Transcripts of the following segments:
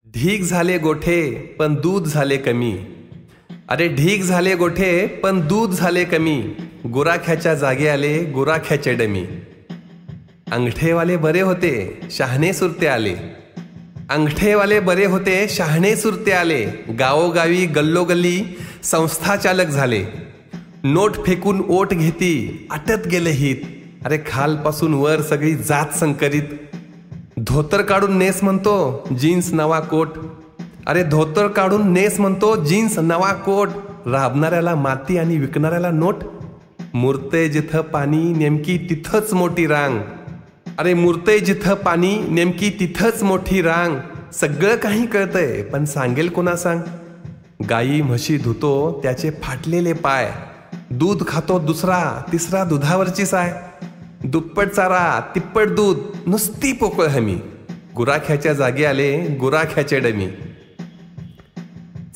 ढीग झाले गोठे पण दूध झाले कमी. अरे ढीग झाले गोठे पण दूध झाले कमी. गुराख्याच्या जागे आले गुराख्याचे डमी. अंगठेवाले बरे होते शहाणे सुरते आले. अंगठेवाले बरे होते शहाणे सुरते आले. गावोगावी गल्लोगल्ली संस्था चालक झाले. नोट फेकून ओट घेती आटत गेले हित. अरे खालपासून वर सगळी जात संकरित. धोतर काढून नेस म्हणतो जीन्स नवा कोट. अरे धोतर काढून नेस म्हणतो जीन्स नवा कोट. राबणाऱ्याला माती आणि विकणाऱ्याला नोट. मुरते जिथं पाणी नेमकी तिथंच मोठी रांग. अरे मुरते जिथं पाणी नेमकी तिथंच मोठी रांग. सगळं काही कळतंय पण सांगेल कोणा सांग. गाई म्हशी धुतो त्याचे फाटलेले पाय. दूध खातो दुसरा तिसरा दुधावरची साय. दुप्पट चारा तिप्पट दूध नुसती पोकळ हमी. गुराख्याच्या जागी आले गुराख्याचे डमी.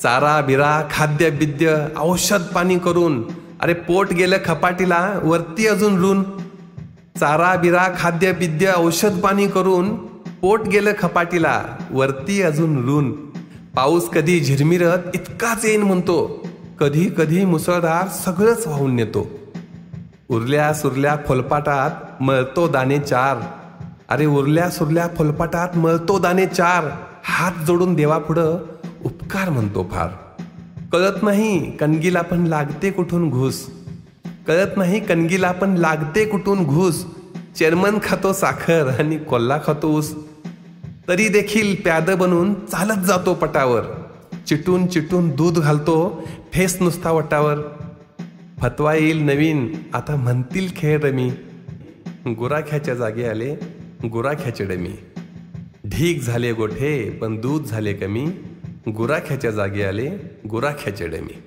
चारा बिरा खाद्य बिद्य औषध पाणी करून अरे पोट गेलं खपाटीला वरती अजून रून. चारा बिरा खाद्य बिद्य औषध पाणी करून पोट गेलं खपाटीला वरती अजून रून. पाऊस कधी झिरमिरत इतकाच येईन म्हणतो. कधी कधी मुसळधार सगळंच वाहून नेतो. उरल्या सुरल्या फोलपाटात मळतो दाणे चार. अरे उरल्या सुरल्या फोलपाटात मळतो दाणे चार. हात जोडून देवापुढं उपकार म्हणतो फार. कळत नाही कणगीला पण लागते कुठून घुस. कळत नाही कणगीला पण लागते कुठून घुस. चेअरमन खातो साखर आणि कोल्हा खातो ऊस. तरी देखील प्याद बनून चालत जातो पटावर. चिटून चिटून दूध घालतो फेस नुसता वटावर. फतवा येईल नवीन आता म्हणतील खेळ रमी. गुराख्याच्या जागे आले गुराख्याचे डमी. ढीग झाले गोठे पण दूध झाले कमी. गुराख्याच्या जागे आले गुराख्याचे डमी.